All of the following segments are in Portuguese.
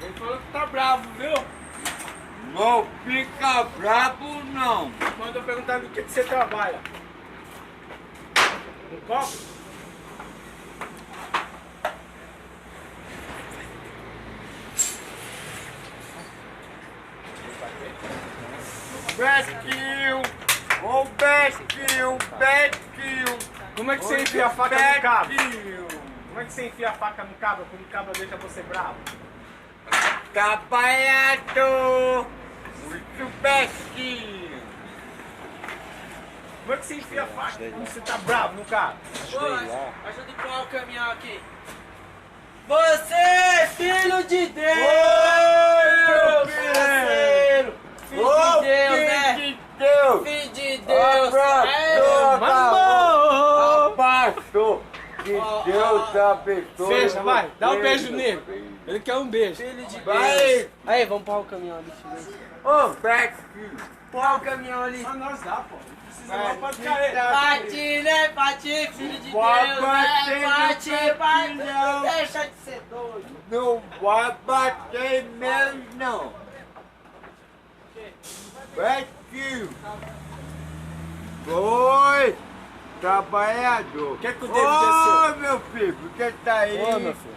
Ele falou que tá bravo, viu? Não fica bravo, não. Mandou perguntar do que você trabalha. No copo? Betinho! Ô Betinho! Betinho! Como é que você enfia a faca no cabo? Betinho! Como é que você enfia a faca no cabo quando o cabo deixa você bravo? Trabalhador! Muito Betinho! Como é que você enfia a faca quando você tá bravo no cabo? Ajuda a empurrar o caminhão aqui. Você, filho de Deus! Ô, Parceiro! Filho Ô, de Deus, filho né? de Deus! Filho de Deus! Abaixo! Que Deus abençoe. Fecha, vai. Dá um beijo você, nele. filho. Ele quer um beijo. Filho de Vai. Deus! Aí, vamos empurrar o caminhão ali, filho. Ô, Betinho! Empurrar o caminhão ali. Só nós dá, pô. Não precisa Vai, não, pode cair. Pati, né? Pati, filho de Vai Deus, bater né? no Pati, Pati, caminhão. deixa de ser doido. Não vai bater mesmo, não. Betinho! Oi! Trabalhador! Quer que o David Ô, é seu? meu filho, por que tá aí? Ô, meu filho.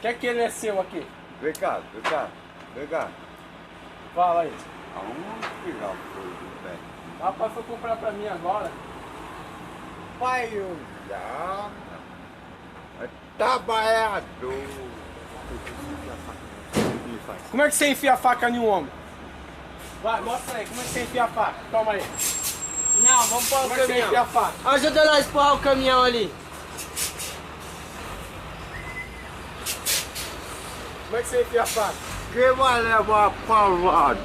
Quer que ele é seu aqui? Vem cá, vem cá, vem cá. Fala aí. Aonde tirar o coisa, velho? Rapaz foi comprar pra mim agora. Vai usar. É trabalhador. Como é que você enfia a faca em um homem? Vai, mostra aí. Como é que você enfia a faca? Toma aí. Não, vamos empurrar o Como é que você enfia a caminhão. faca? Ajuda nós a empurrar o caminhão ali. Como é que você enfia a faca? Quem vai levar paulado?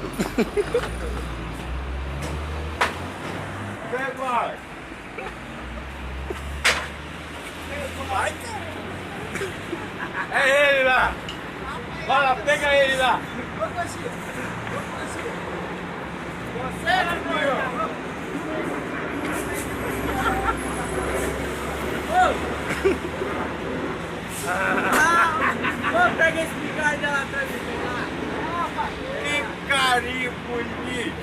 Quem vai? É ele lá. Vai lá, pega ele lá. Vamos pegar esse bigode lá pra mim pegar. Que carinho bonito!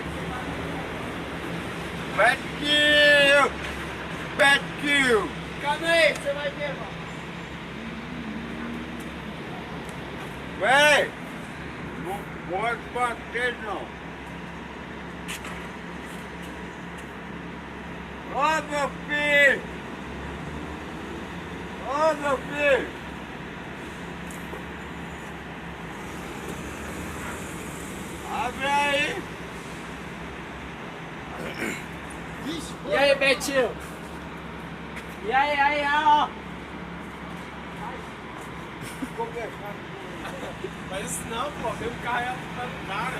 Betinho! Betinho! Calma aí, você vai ver, mano. Vem! Não pode bater, não! Ô, meu filho! Ô, meu filho! Abre aí! E aí, Betinho? E aí, ó. Mas isso não, pô. Vem um carro no cara.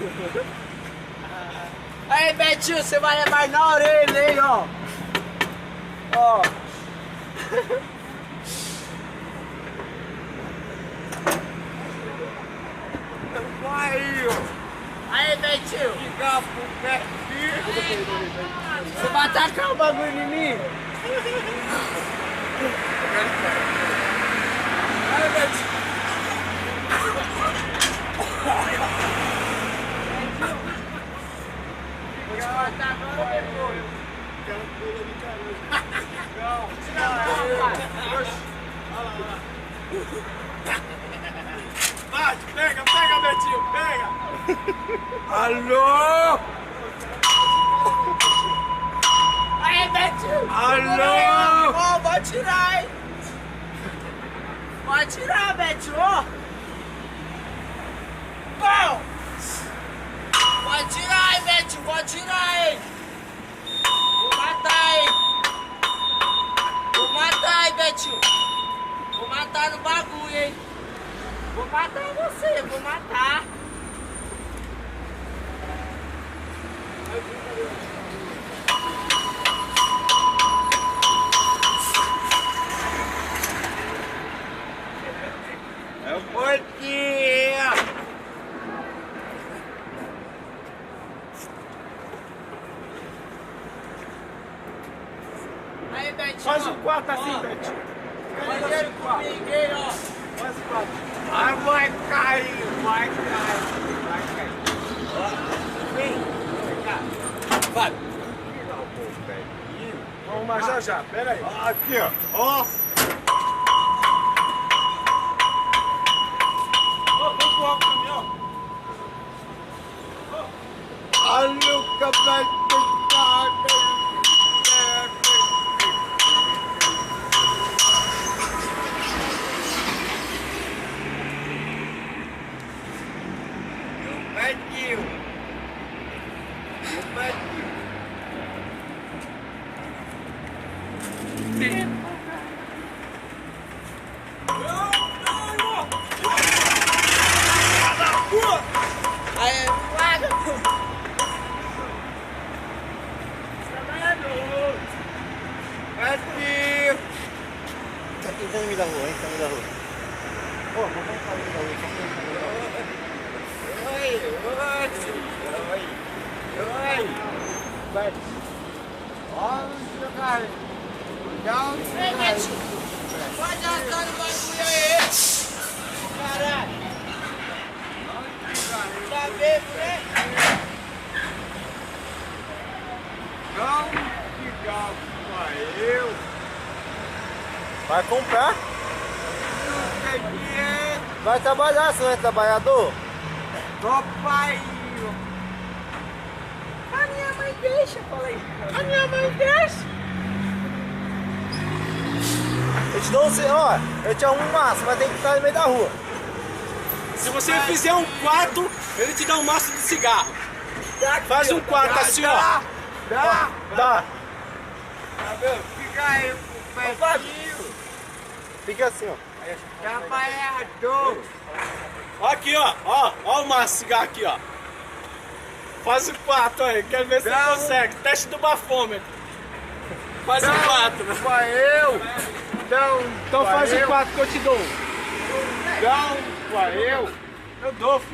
Aí, Betinho, você vai levar na orelha, hein, ó. Ó. Vai aí, ó! Aí, Betinho. Ligar pro Betinho! Você vai atacar o bagulho em mim? Aí, Betinho. Vou te matar agora ou depois? Tira a mão, pai. Bate, pega, Betinho, pega. Alô! Aí, Betinho. Alô! Ó, vou atirar, hein. Vou atirar, Betinho, ó. Bom. Vou atirar, hein, Betinho, vou atirar, hein. Vou matar, hein. Vou matar, hein, Betinho. Vou matar no bagulho, hein. Vou matar você, vou matar. É o Betinho! Aí, Betinho. Faz ó. um 4 assim, Ó. Betinho. Banheiro com ninguém, ó. Faz um 4. Vai já, pera aí. Aqui, ó. Vamos empurrar o caminhão. Olha o cabelo do carro. Betinho. O Betinho. Aí, vaga. Betinho. Tá tentando me dar rua, hein? Tá me dar rua. Pô, vou tentar me dar rua. Oi, oi. Vai. Olha, cara. Ei, Betinho. Pode arrastar no bagulho aí. Caralho. Tá bebo, né? Não te dá pra eu. Vai comprar? Não tem dinheiro. Vai trabalhar, você não é trabalhador? Tô pai. A minha mãe deixa, falei. A minha mãe deixa. Eu te dou ó, eu te arrumo um maço, mas tem que estar no meio da rua. Se você fizer um quarto, ele te dá um maço de cigarro. Faz um quarto assim, ó. Dá. Tá, Tá vendo? Fica aí com o Betinho. fica assim, ó. Trabalhador. Aqui, ó. Ó o maço de cigarro aqui, ó. Faz um quarto aí, quero ver se você Dá um- consegue. Teste do bafômetro. Faz um quarto. Pra eu. Então faz um quarto que eu te dou. Dá um pra eu. Eu dou, filho.